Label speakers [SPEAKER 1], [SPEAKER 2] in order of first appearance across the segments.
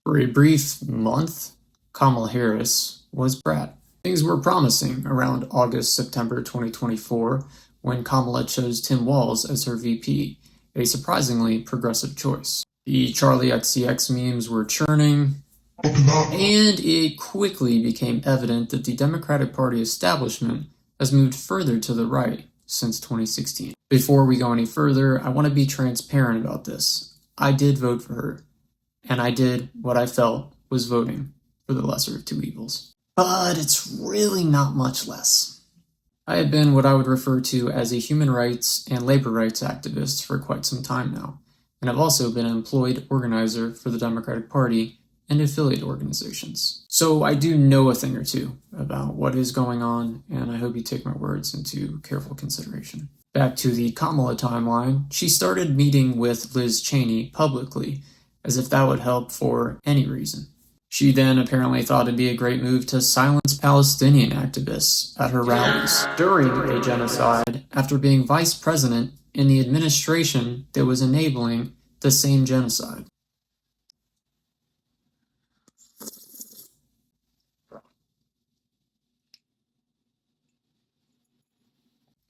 [SPEAKER 1] For a brief month, Kamala Harris was Brad. Things were promising around August-September 2024 when Kamala chose Tim Walz as her VP, a surprisingly progressive choice. The Charlie XCX memes were churning, and it quickly became evident that the Democratic Party establishment has moved further to the right since 2016. Before we go any further, I want to be transparent about this. I did vote for her, and I did what I felt was voting for the lesser of two evils. But it's really not much less. I have been what I would refer to as a human rights and labor rights activist for quite some time now, and I've also been an employed organizer for the Democratic Party and affiliate organizations. So I do know a thing or two about what is going on, and I hope you take my words into careful consideration. Back to the Kamala timeline, she started meeting with Liz Cheney publicly, as if that would help for any reason. She then apparently thought it'd be a great move to silence Palestinian activists at her rallies during a genocide after being vice president in the administration that was enabling the same genocide.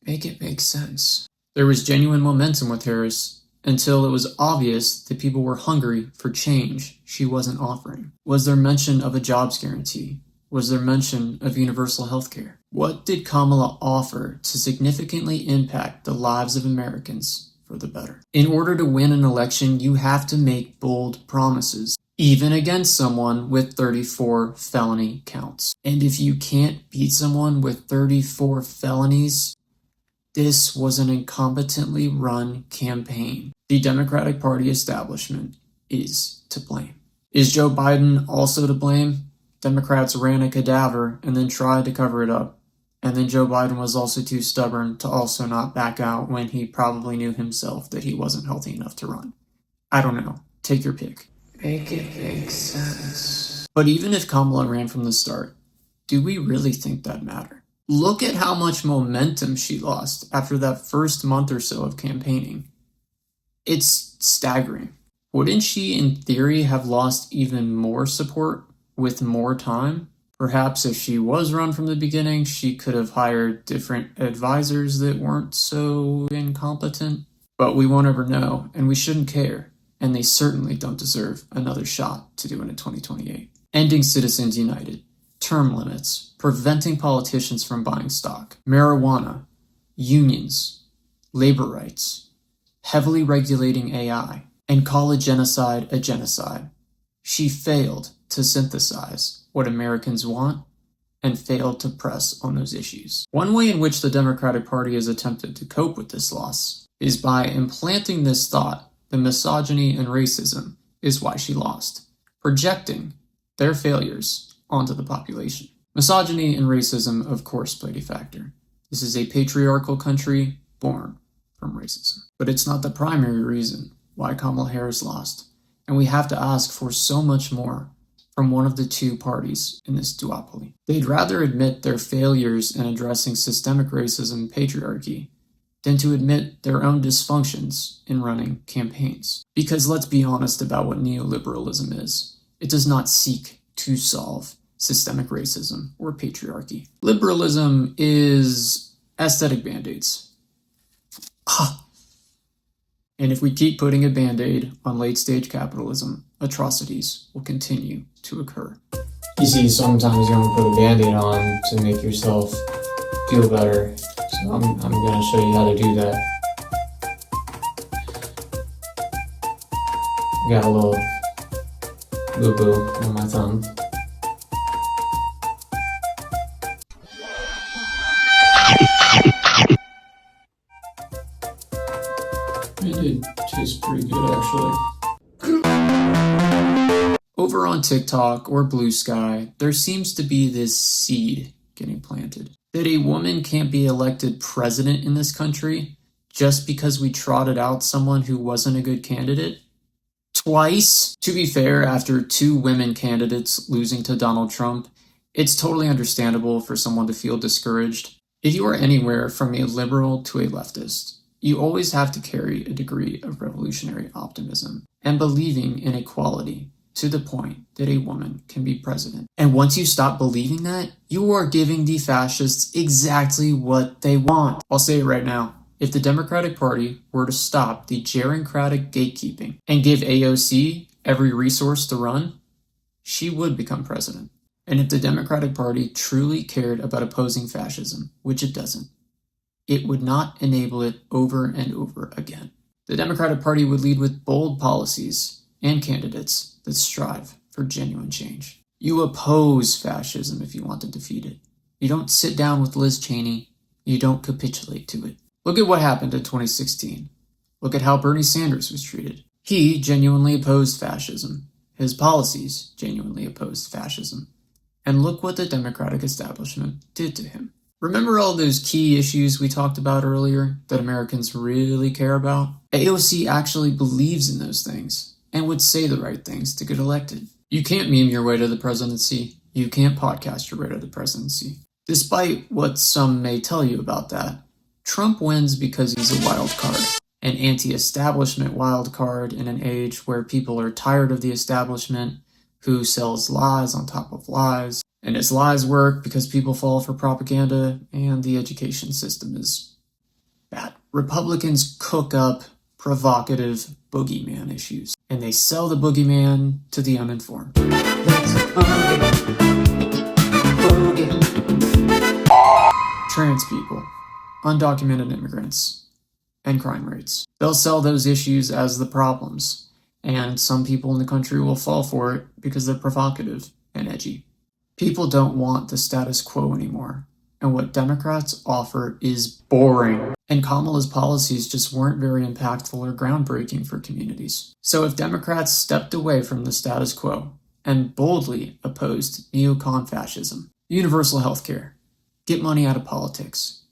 [SPEAKER 1] Make it make sense. There was genuine momentum with Harris until it was obvious that people were hungry for change she wasn't offering. Was there mention of a jobs guarantee? Was there mention of universal health care? What did Kamala offer to significantly impact the lives of Americans for the better? In order to win an election, you have to make bold promises, even against someone with 34 felony counts. And if you can't beat someone with 34 felonies, this was an incompetently run campaign. The Democratic Party establishment is to blame. Is Joe Biden also to blame? Democrats ran a cadaver and then tried to cover it up. And then Joe Biden was also too stubborn to also not back out when he probably knew himself that he wasn't healthy enough to run. I don't know. Take your pick. Make it make sense. But even if Kamala ran from the start, do we really think that mattered? Look at how much momentum she lost after that first month or so of campaigning. It's staggering. Wouldn't she, in theory, have lost even more support with more time? Perhaps if she was run from the beginning, she could have hired different advisors that weren't so incompetent. But we won't ever know, and we shouldn't care. And they certainly don't deserve another shot to do it in 2028. Ending Citizens United. Term limits, preventing politicians from buying stock, marijuana, unions, labor rights, heavily regulating AI, and call a genocide a genocide. She failed to synthesize what Americans want and failed to press on those issues. One way in which the Democratic Party has attempted to cope with this loss is by implanting this thought that misogyny and racism is why she lost, projecting their failures onto the population. Misogyny and racism, of course, played a factor. This is a patriarchal country born from racism. But it's not the primary reason why Kamala Harris lost, and we have to ask for so much more from one of the two parties in this duopoly. They'd rather admit their failures in addressing systemic racism and patriarchy than to admit their own dysfunctions in running campaigns. Because let's be honest about what neoliberalism is. It does not seek to solve systemic racism or patriarchy. Liberalism is aesthetic band-aids. And if we keep putting a band-aid on late-stage capitalism, atrocities will continue to occur.
[SPEAKER 2] You see, sometimes you want to put a band-aid on to make yourself feel better. So I'm going to show you how to do that. Got a little boo-boo on my thumb. It did taste pretty good, actually.
[SPEAKER 1] Over on TikTok or Blue Sky, there seems to be this seed getting planted that a woman can't be elected president in this country just because we trotted out someone who wasn't a good candidate. Twice. To be fair, after two women candidates losing to Donald Trump, it's totally understandable for someone to feel discouraged. If you are anywhere from a liberal to a leftist, you always have to carry a degree of revolutionary optimism and believing in equality to the point that a woman can be president. And once you stop believing that, you are giving the fascists exactly what they want. I'll say it right now. If the Democratic Party were to stop the gerontocratic gatekeeping and give AOC every resource to run, she would become president. And if the Democratic Party truly cared about opposing fascism, which it doesn't, it would not enable it over and over again. The Democratic Party would lead with bold policies and candidates that strive for genuine change. You oppose fascism if you want to defeat it. You don't sit down with Liz Cheney. You don't capitulate to it. Look at what happened in 2016. Look at how Bernie Sanders was treated. He genuinely opposed fascism. His policies genuinely opposed fascism. And look what the Democratic establishment did to him. Remember all those key issues we talked about earlier that Americans really care about? AOC actually believes in those things and would say the right things to get elected. You can't meme your way to the presidency. You can't podcast your way to the presidency. Despite what some may tell you about that, Trump wins because he's a wild card. An anti-establishment wild card in an age where people are tired of the establishment, who sells lies on top of lies. And his lies work because people fall for propaganda and the education system is bad. Republicans cook up provocative boogeyman issues, and they sell the boogeyman to the uninformed. Trans people, undocumented immigrants, and crime rates. They'll sell those issues as the problems, and some people in the country will fall for it because they're provocative and edgy. People don't want the status quo anymore, and what Democrats offer is boring. And Kamala's policies just weren't very impactful or groundbreaking for communities. So if Democrats stepped away from the status quo and boldly opposed neocon fascism, universal health care, get money out of politics,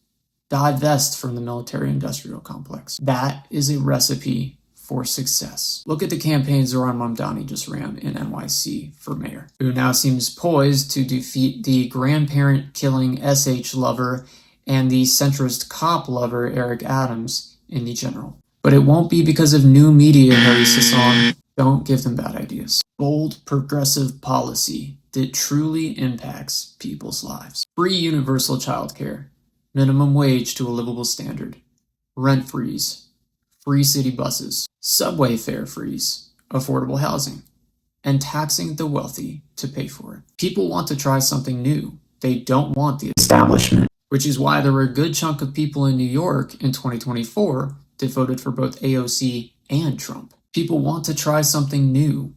[SPEAKER 1] divest from the military-industrial complex, that is a recipe for success. Look at the campaign Zohran Mamdani just ran in NYC for mayor, who now seems poised to defeat the grandparent-killing SH lover and the centrist cop lover Eric Adams in the general. But it won't be because of new media, Harry Sasson. Don't give them bad ideas. Bold, progressive policy that truly impacts people's lives. Free universal childcare, minimum wage to a livable standard, rent freeze, free city buses, subway fare freeze, affordable housing, and taxing the wealthy to pay for it. People want to try something new. They don't want the establishment, which is why there were a good chunk of people in New York in 2024 that voted for both AOC and Trump. People want to try something new.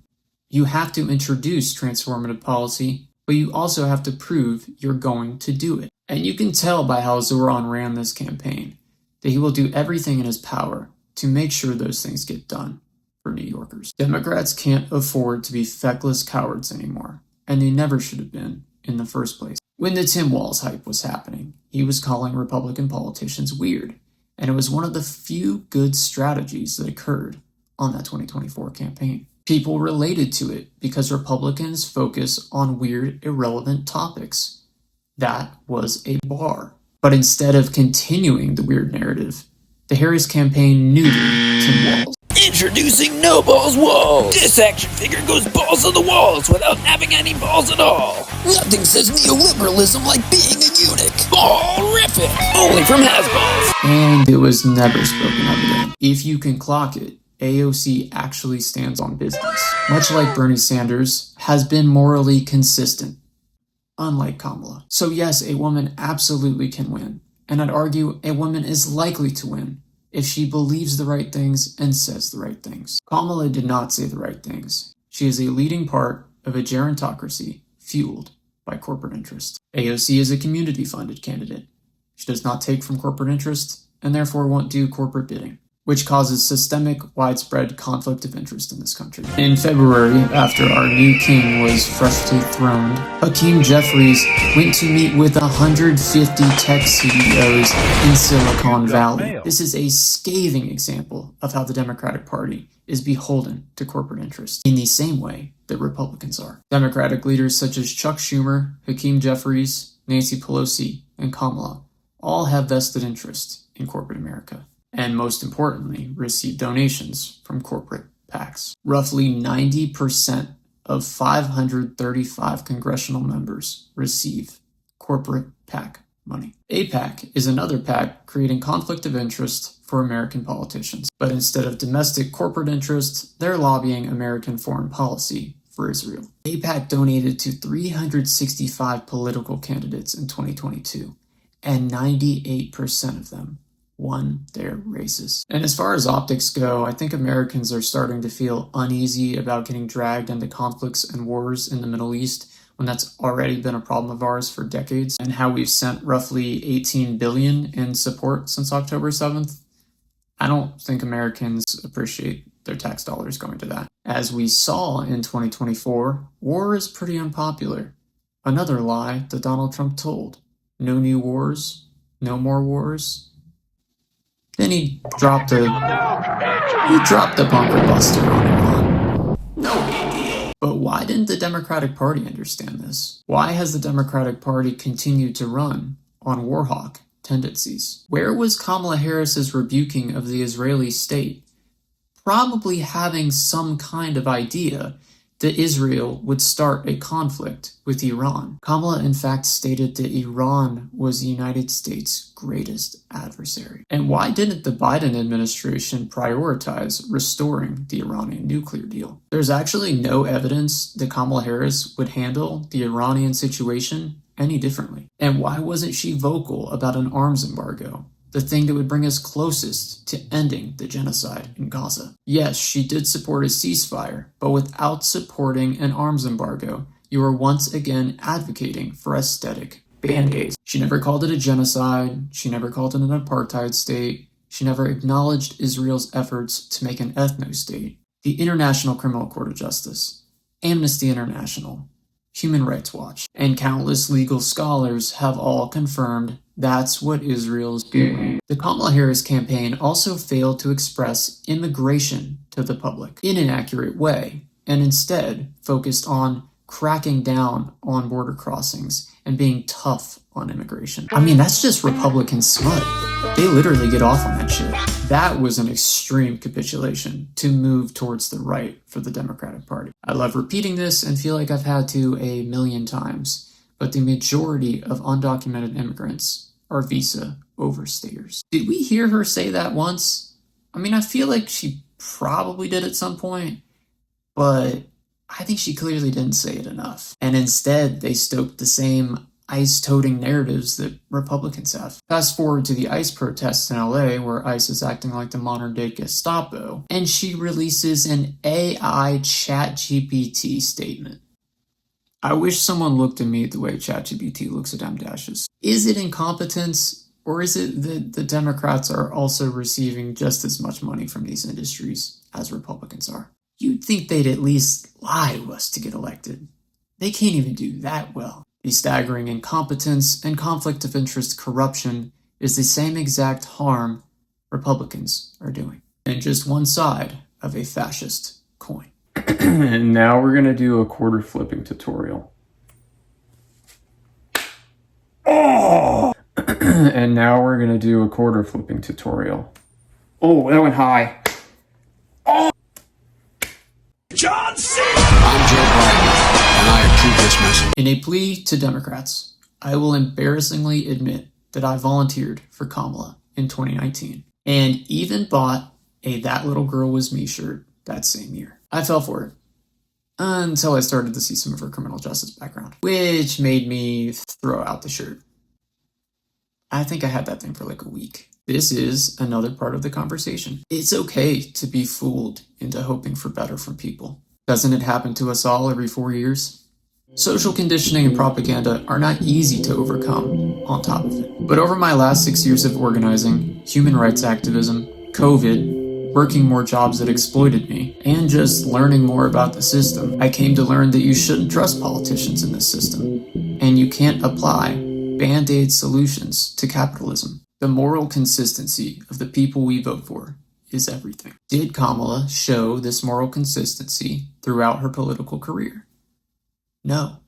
[SPEAKER 1] You have to introduce transformative policy, but you also have to prove you're going to do it. And you can tell by how Zohran ran this campaign that he will do everything in his power to make sure those things get done for New Yorkers. Democrats can't afford to be feckless cowards anymore, and they never should have been in the first place. When the Tim Walz hype was happening, he was calling Republican politicians weird, and it was one of the few good strategies that occurred on that 2024 campaign. People related to it because Republicans focus on weird, irrelevant topics. That was a bar. But instead of continuing the weird narrative, the Harris campaign neutered Tim Walz.
[SPEAKER 3] Introducing No Balls Walls! This action figure goes balls on the walls without having any balls at all. Nothing says neoliberalism like being a eunuch. Ballrific! Only from Hasballs.
[SPEAKER 1] And it was never spoken of again. If you can clock it, AOC actually stands on business. Much like Bernie Sanders, has been morally consistent, unlike Kamala. So yes, a woman absolutely can win. And I'd argue a woman is likely to win if she believes the right things and says the right things. Kamala did not say the right things. She is a leading part of a gerontocracy fueled by corporate interest. AOC is a community-funded candidate. She does not take from corporate interest and therefore won't do corporate bidding, which causes systemic, widespread conflict of interest in this country. In February, after our new king was freshly throned, Hakeem Jeffries went to meet with 150 tech CEOs in Silicon Valley. This is a scathing example of how the Democratic Party is beholden to corporate interests in the same way that Republicans are. Democratic leaders such as Chuck Schumer, Hakeem Jeffries, Nancy Pelosi, and Kamala all have vested interest in corporate America, and most importantly, receive donations from corporate PACs. Roughly 90% of 535 congressional members receive corporate PAC money. APAC is another PAC creating conflict of interest for American politicians, but instead of domestic corporate interests, they're lobbying American foreign policy for Israel. APAC donated to 365 political candidates in 2022, and 98% of them won their races. And as far as optics go, I think Americans are starting to feel uneasy about getting dragged into conflicts and wars in the Middle East when that's already been a problem of ours for decades, and how we've sent roughly $18 billion in support since October 7th. I don't think Americans appreciate their tax dollars going to that. As we saw in 2024, war is pretty unpopular. Another lie that Donald Trump told. No new wars, no more wars. Then he dropped the bunker buster on Iran. No big deal. But why didn't the Democratic Party understand this? Why has the Democratic Party continued to run on war hawk tendencies? Where was Kamala Harris's rebuking of the Israeli state? Probably having some kind of idea that Israel would start a conflict with Iran. Kamala, in fact, stated that Iran was the United States' greatest adversary. And why didn't the Biden administration prioritize restoring the Iranian nuclear deal? There's actually no evidence that Kamala Harris would handle the Iranian situation any differently. And why wasn't she vocal about an arms embargo? The thing that would bring us closest to ending the genocide in Gaza. Yes, she did support a ceasefire, but without supporting an arms embargo, you are once again advocating for aesthetic band-aids. She never called it a genocide, she never called it an apartheid state, she never acknowledged Israel's efforts to make an ethno-state. The International Criminal Court of Justice, Amnesty International, Human Rights Watch, and countless legal scholars have all confirmed that's what Israel's doing. The Kamala Harris campaign also failed to express immigration to the public in an accurate way, and instead focused on cracking down on border crossings and being tough on immigration. I mean, that's just Republican smut. They literally get off on that shit. That was an extreme capitulation to move towards the right for the Democratic Party. I love repeating this and feel like I've had to a million times, but the majority of undocumented immigrants are visa overstayers. Did we hear her say that once? I mean, I feel like she probably did at some point, but I think she clearly didn't say it enough. And instead, they stoked the same ICE-toting narratives that Republicans have. Fast forward to the ICE protests in LA, where ICE is acting like the modern-day Gestapo, and she releases an AI ChatGPT statement. I wish someone looked at me the way ChatGPT looks at M-dashes. Is it incompetence, or is it that the Democrats are also receiving just as much money from these industries as Republicans are? You'd think they'd at least lie to us to get elected. They can't even do that well. The staggering incompetence and conflict of interest corruption is the same exact harm Republicans are doing, and just one side of a fascist coin.
[SPEAKER 4] And now we're going to do a quarter flipping tutorial. Oh! And now we're going to do a quarter flipping tutorial. Oh, that went high. Oh!
[SPEAKER 3] John C. I'm Joe Biden, and I approve this message.
[SPEAKER 1] In a plea to Democrats, I will embarrassingly admit that I volunteered for Kamala in 2019, and even bought a That Little Girl Was Me shirt that same year. I fell for it until I started to see some of her criminal justice background, which made me throw out the shirt. I think I had that thing for like a week. This is another part of the conversation. It's okay to be fooled into hoping for better from people. Doesn't it happen to us all every 4 years? Social conditioning and propaganda are not easy to overcome on top of it. But over my last 6 years of organizing, human rights activism, COVID, working more jobs that exploited me, and just learning more about the system, I came to learn that you shouldn't trust politicians in this system, and you can't apply band-aid solutions to capitalism. The moral consistency of the people we vote for is everything. Did Kamala show this moral consistency throughout her political career? No.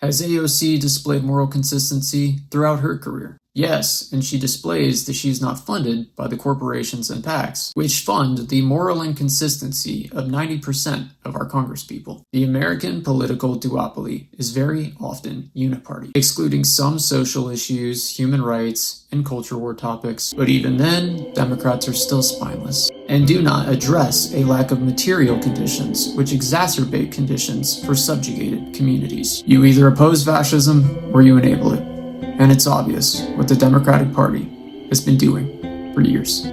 [SPEAKER 1] Has AOC displayed moral consistency throughout her career? Yes, and she displays that she is not funded by the corporations and PACs, which fund the moral inconsistency of 90% of our congresspeople. The American political duopoly is very often uniparty, excluding some social issues, human rights, and culture war topics. But even then, Democrats are still spineless and do not address a lack of material conditions which exacerbate conditions for subjugated communities. You either oppose fascism or you enable it. And it's obvious what the Democratic Party has been doing for years.